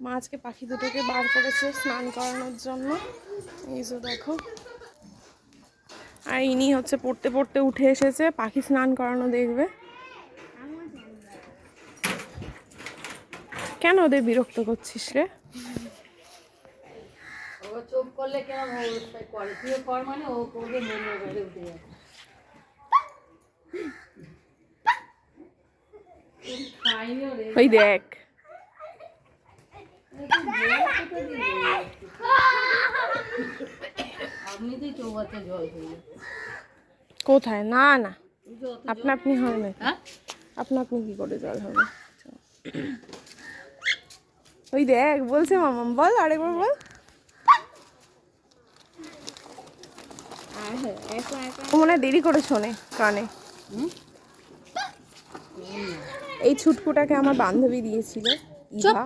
মা আজকে পাখি দুটোকে বার করেছে স্নান করানোর জন্য। এই যে দেখো, আর ইনি হচ্ছে পড়তে পড়তে উঠে এসেছে, পাখি স্নান করানো দেখবে। কেন ওদের বিরক্ত করছিস রে? চোখ করলে কেন করে, তুই কর মানে ও করবে, মনে করে উঠে যাবে। ওই দেখ, আপনি তো চৌবাচ্চা জল খেয়ে কোথায়? না না, আপনা আপনি হয় না। আপনা আপনি কি করে জল হবে? ওই দেখ বলছে মামাম, বল আরেকবার বল। ও মনে হয় দেরি করে শোনে কানে। এই ছুটকুটাকে আমার বান্ধবী দিয়েছিল, ইভা।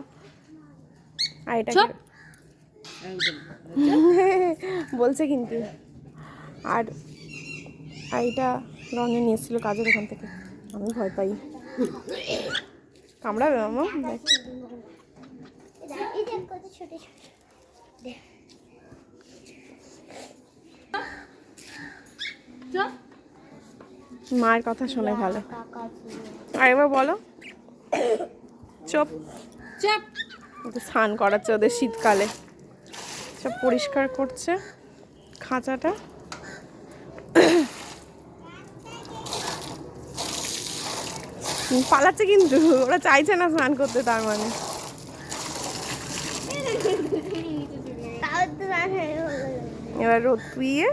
আর এটাকে বলছে কিন্তু। আর এইটা রঙে নিয়েছিল কাজের ওখান থেকে। আমি ভয় পাই, কামড়াবে মামা। মায়ের কথা শোনে ভালো। আর এবার বলো, চুপ চুপ। স্নান করাচ্ছে ওদের শীতকালে, সব পরিষ্কার করছে খাঁচাটা। পালাচ্ছে কিন্তু, ওরা চাইছে না স্নান করতে, তার মানে। এবার রোদ তুইয়ে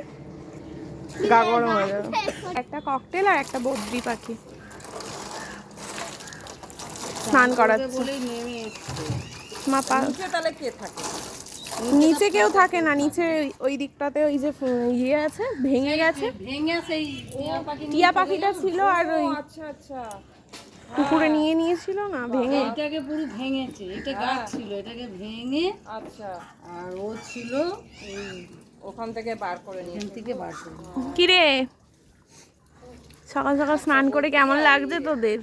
গা গরম হয়ে যাবে। একটা ককটেল আর একটা বদ্রি পাখি স্নান করাচ্ছে। মা তাহলে কে থাকে? নিচে কেউ থাকে না, নিচে ওই দিকটাতে ওই যে ইয়ে আছে, ভেঙে গেছে। টিয়া পাখিটা ছিল, আর ওই পুকুরে নিয়ে নিয়েছিল না, ভেঙে। এটাকে পুরো ভেঙেছে, এটা গাছ ছিল, এটাকে ভেঙে আচ্ছা, আর ও ছিল ওখান থেকে বার করে নিয়ে, এখান থেকে বার করে। কি রে, সকাল সকাল স্নান করে কেমন লাগছে তোদের?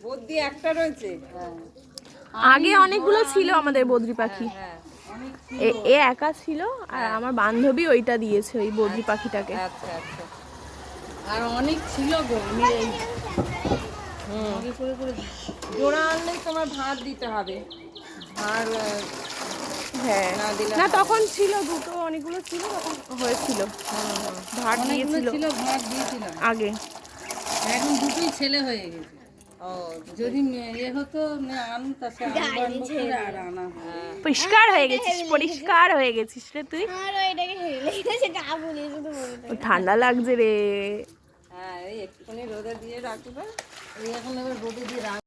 বদ্রি একটা রয়েছে, আগে অনেকগুলো ছিল আমাদের বদ্রি পাখি। এ একা ছিল, আর আমার বান্ধবী ওইটা দিয়েছে, ওই বদ্রি পাখিটাকে। আচ্ছা আচ্ছা, আর অনেক ছিল গো। জোড়া আনলেই তোমার ভাত দিতে হবে, আর হ্যাঁ না, তখন ছিল দুটো, অনেকগুলো ছিল, তখন হয়েছিল, ভাত দিয়েছিল, ভাত দিয়েছিলাম আগে। এখন দুটোই ছেলে হয়ে গেছে। ও, যদি মেয়ে হতো আর আনা। পরিষ্কার হয়ে গেছিস, পরিষ্কার হয়ে গেছিস রে তুই। ঠান্ডা লাগছে রে। হ্যাঁ, এই একটুখানি রোদে দিয়ে রাখবে, এই এখন এবার রোদে দিয়ে